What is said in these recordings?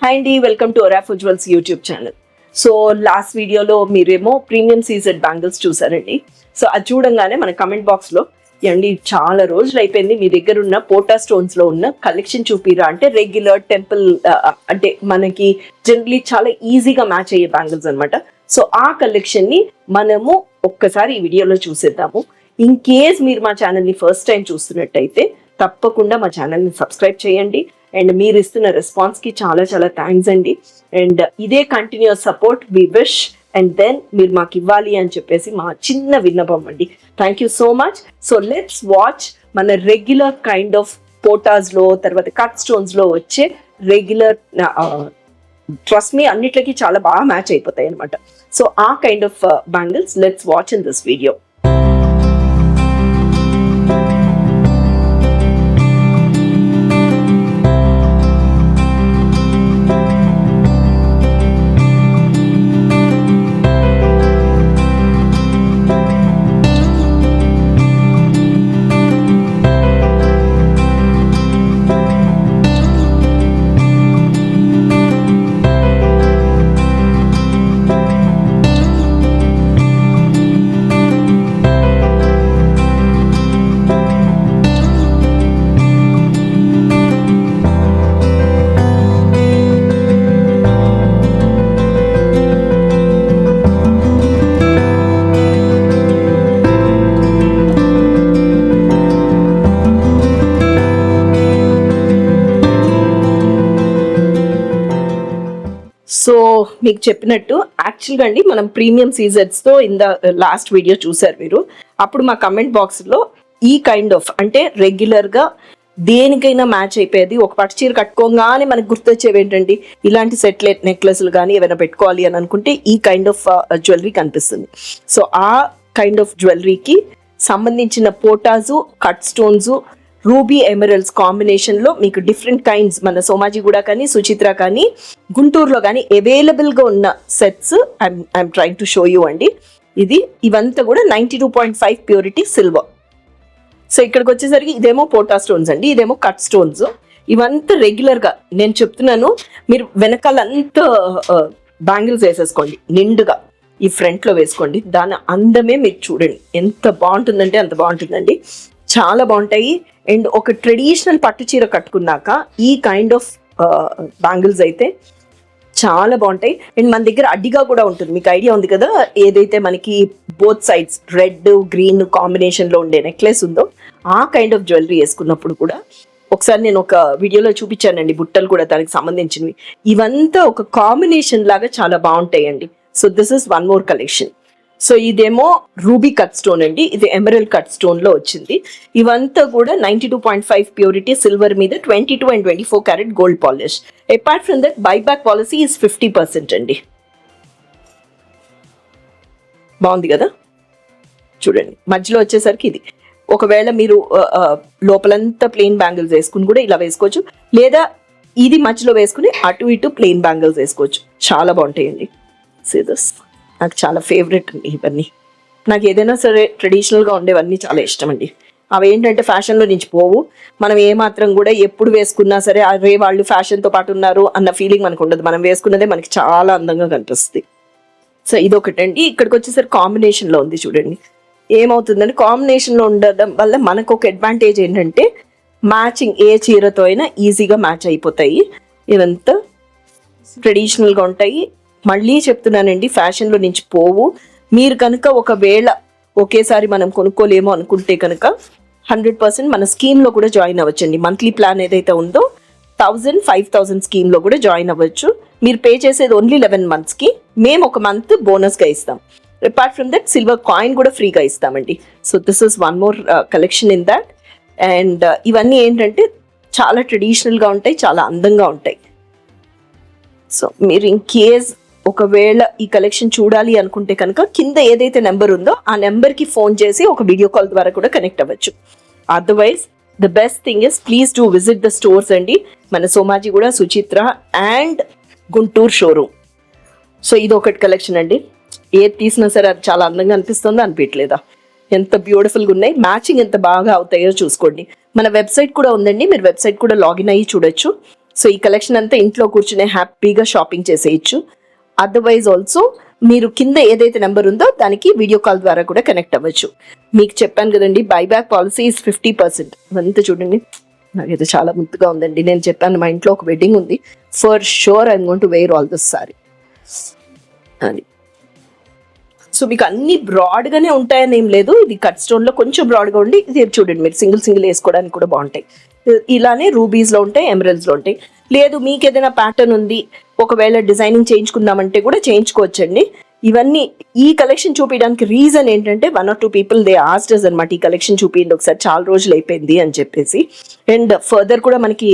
Hi అండి, welcome to ఒరాఫో jewels YouTube channel. So last వీడియోలో మీరేమో ప్రీమియం సీజెడ్ బ్యాంగిల్స్ చూసారండి. సో అది చూడంగానే మన కమెంట్ బాక్స్లో అండి చాలా రోజులు అయిపోయింది, మీ దగ్గర ఉన్న పోటా స్టోన్స్లో ఉన్న కలెక్షన్ చూపిరా అంటే రెగ్యులర్ టెంపుల్ అంటే మనకి జనరలీ చాలా ఈజీగా మ్యాచ్ అయ్యే బ్యాంగిల్స్ అనమాట. సో ఆ కలెక్షన్ని మనము ఒక్కసారి ఈ వీడియోలో చూసేద్దాము. ఇన్ కేస్ మీరు మా ఛానల్ని ఫస్ట్ టైం చూస్తున్నట్టయితే తప్పకుండా మా ఛానల్ని సబ్స్క్రైబ్ చేయండి. అండ్ మీరు ఇస్తున్న రెస్పాన్స్కి చాలా చాలా థ్యాంక్స్ అండి. అండ్ ఇదే continuous support we wish and then మీరు మాకు ఇవ్వాలి అని చెప్పేసి మా చిన్న విన్నపం అండి. Thank you so much. So let's watch మన రెగ్యులర్ కైండ్ ఆఫ్ పోటాస్లో తర్వాత కట్ స్టోన్స్లో వచ్చే రెగ్యులర్ ట్రస్ట్ మీ అన్నిట్లకి చాలా బాగా మ్యాచ్ అయిపోతాయి అనమాట. సో ఆ kind of bangles let's watch in this video. So మీకు చెప్పినట్టు యాక్చువల్గా అండి మనం ప్రీమియం సీజర్స్తో ఇన్ ద లాస్ట్ వీడియో చూసారు మీరు. అప్పుడు మా కమెంట్ బాక్స్లో ఈ కైండ్ ఆఫ్ అంటే రెగ్యులర్గా దేనికైనా మ్యాచ్ అయిపోయేది ఒక పట్టు చీర కట్టుకోగానే మనకు గుర్తొచ్చేవి ఏంటండి ఇలాంటి సెట్లెట్ నెక్లెస్లు కానీ ఏమైనా పెట్టుకోవాలి అని అనుకుంటే ఈ కైండ్ ఆఫ్ జ్యువెలరీ కనిపిస్తుంది. సో ఆ కైండ్ ఆఫ్ జ్యువెలరీకి సంబంధించిన పోటాసు కట్ స్టోన్స్ రూబీ ఎమరల్డ్స్ కాంబినేషన్లో మీకు డిఫరెంట్ కైండ్స్ మన సోమాజిగూడ కానీ సుచిత్ర కానీ గుంటూరులో కానీ అవైలబుల్గా ఉన్న sets I'm trying to show you అండి. ఇవంతా కూడా 92.5 ప్యూరిటీ సిల్వర్. సో ఇక్కడికి వచ్చేసరికి ఇదేమో పోటా స్టోన్స్ అండి, ఇదేమో కట్ స్టోన్స్. ఇవంతా రెగ్యులర్గా నేను చెప్తున్నాను, మీరు వెనకాలంతా బ్యాంగిల్స్ వేసేసుకోండి నిండుగా, ఈ ఫ్రంట్లో వేసుకోండి. దాని అందమే మీరు చూడండి ఎంత బాగుంటుందంటే అంత బాగుంటుందండి, చాలా బాగుంటాయి. అండ్ ఒక ట్రెడిషనల్ పట్టు చీర కట్టుకున్నాక ఈ కైండ్ ఆఫ్ బ్యాంగిల్స్ అయితే చాలా బాగుంటాయి. అండ్ మన దగ్గర అడ్డిగా కూడా ఉంటుంది, మీకు ఐడియా ఉంది కదా, ఏదైతే మనకి బోత్ సైడ్స్ రెడ్ గ్రీన్ కాంబినేషన్లో ఉండే నెక్లెస్ ఉందో ఆ కైండ్ ఆఫ్ జ్యువెలరీ వేసుకున్నప్పుడు కూడా ఒకసారి నేను ఒక వీడియోలో చూపించానండి, బుట్టలు కూడా దానికి సంబంధించినవి. ఇవంతా ఒక కాంబినేషన్ లాగా చాలా బాగుంటాయండి. So this is one more collection. So ఇదేమో రూబీ కట్ స్టోన్ అండి, ఇది ఎమరల్డ్ కట్ స్టోన్లో వచ్చింది. ఇవంతా కూడా 92.5 ప్యూరిటీ సిల్వర్ మీద 22 and 24 carat gold polish. Apart from that buyback policy is 50% అండి. బాగుంది కదా, చూడండి. మధ్యలో వచ్చేసరికి ఇది ఒకవేళ మీరు లోపలంతా ప్లెయిన్ బ్యాంగిల్స్ వేసుకుని కూడా ఇలా వేసుకోవచ్చు, లేదా ఇది మధ్యలో వేసుకుని అటు ఇటు ప్లెయిన్ బ్యాంగిల్స్ వేసుకోవచ్చు. చాలా బాగుంటాయండి. సీదస్ నాకు చాలా ఫేవరెట్ అండి ఇవన్నీ. నాకు ఏదైనా సరే ట్రెడిషనల్గా ఉండేవన్నీ చాలా ఇష్టం అండి. అవి ఏంటంటే ఫ్యాషన్లో నుంచి పోవు, మనం ఏమాత్రం కూడా ఎప్పుడు వేసుకున్నా సరే అరే వాళ్ళు ఫ్యాషన్తో పాటు ఉన్నారు అన్న ఫీలింగ్ మనకు ఉండదు, మనం వేసుకున్నదే మనకి చాలా అందంగా కనిపిస్తుంది. సో ఇదొకటండి. ఇక్కడికి వచ్చేసరికి కాంబినేషన్లో ఉంది చూడండి. ఏమవుతుందంటే కాంబినేషన్లో ఉండడం వల్ల మనకు ఒక అడ్వాంటేజ్ ఏంటంటే మ్యాచింగ్ ఏ చీరతో అయినా ఈజీగా మ్యాచ్ అయిపోతాయి. ఇవంతా ట్రెడిషనల్గా ఉంటాయి. మళ్ళీ చెప్తున్నానండి, ఫ్యాషన్లో నుంచి పోవు. మీరు కనుక ఒకవేళ ఒకేసారి మనం కొనుక్కోలేమో అనుకుంటే కనుక 100% మన స్కీమ్లో కూడా జాయిన్ అవ్వచ్చండి. మంత్లీ ప్లాన్ ఏదైతే ఉందో 1000-5000 స్కీమ్లో కూడా జాయిన్ అవ్వచ్చు. మీరు పే చేసేది ఓన్లీ 11 monthsకి. మేము ఒక మంత్ బోనస్గా ఇస్తాం. Apart from that silver coin కూడా ఫ్రీగా ఇస్తామండి. So this is one more collection in that. And ఇవన్నీ ఏంటంటే చాలా ట్రెడిషనల్గా ఉంటాయి, చాలా అందంగా ఉంటాయి. సో మీరు ఇన్ కేస్ ఒకవేళ ఈ కలెక్షన్ చూడాలి అనుకుంటే కనుక కింద ఏదైతే నెంబర్ ఉందో ఆ నెంబర్కి ఫోన్ చేసి ఒక వీడియో కాల్ ద్వారా కూడా కనెక్ట్ అవ్వచ్చు. Otherwise the best thing is please do visit the stores అండి, మన Somajiguda, Suchitra and Guntur showroom. So ఇది ఒకటి కలెక్షన్ అండి. ఏది తీసినా సరే అది చాలా అందంగా అనిపిస్తుందో అనిపించలేదా? ఎంత బ్యూటిఫుల్గా ఉన్నాయి, మ్యాచింగ్ ఎంత బాగా అవుతాయో చూసుకోండి. మన వెబ్సైట్ కూడా ఉందండి, మీరు వెబ్సైట్ కూడా లాగిన్ అయ్యి చూడొచ్చు. సో ఈ కలెక్షన్ అంతా ఇంట్లో కూర్చునే హ్యాపీగా షాపింగ్ చేసేయచ్చు. అదర్వైజ్ ఆల్సో మీరు కింద ఏదైతే నెంబర్ ఉందో దానికి వీడియో కాల్ ద్వారా కూడా కనెక్ట్ అవ్వచ్చు. మీకు చెప్పాను కదండి, బైబ్యాక్ పాలసీ ఇస్ 50%. అంతా చూడండి, నాకైతే చాలా ముద్దుగా ఉందండి. నేను చెప్పాను మా ఇంట్లో ఒక వెడ్డింగ్ ఉంది, for sure I'm going to wear all this sari అని. సో మీకు అన్ని బ్రాడ్గానే ఉంటాయని ఏం లేదు, ఇది కట్ స్టోన్లో కొంచెం బ్రాడ్గా ఉండి, ఇది చూడండి మీరు సింగిల్ వేసుకోవడానికి కూడా బాగుంటాయి. ఇలానే రూబీస్లో ఉంటాయి, ఎమరల్స్లో ఉంటాయి. లేదు మీకు ఏదైనా ప్యాటర్న్ ఉంది, ఒకవేళ డిజైనింగ్ చేయించుకుందామంటే కూడా చేయించుకోవచ్చండి. ఇవన్నీ ఈ కలెక్షన్ చూపించడానికి రీజన్ ఏంటంటే 1 or 2 people they asked us అనమాట, ఈ కలెక్షన్ చూపించండి ఒకసారి, చాలా రోజులు అయిపోయింది అని చెప్పేసి. అండ్ ఫర్దర్ కూడా మనకి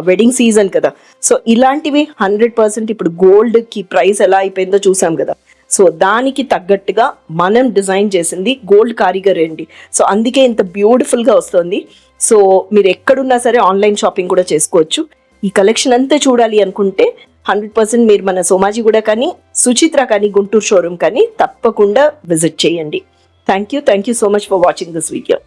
వెడ్డింగ్ సీజన్ కదా, సో ఇలాంటివి 100% ఇప్పుడు గోల్డ్కి ప్రైస్ ఎలా అయిపోయిందో చూసాం కదా, సో దానికి తగ్గట్టుగా మనం డిజైన్ చేసింది గోల్డ్ కారిగర్ అండి. సో అందుకే ఇంత బ్యూటిఫుల్గా వస్తుంది. సో మీరు ఎక్కడున్నా సరే ఆన్లైన్ షాపింగ్ కూడా చేసుకోవచ్చు. ఈ కలెక్షన్ అంతా చూడాలి అనుకుంటే 100% మీరు మన సోమాజిగూడ కానీ సుచిత్ర కానీ గుంటూరు షోరూమ్ కానీ తప్పకుండా విజిట్ చేయండి. Thank you so much for watching this video.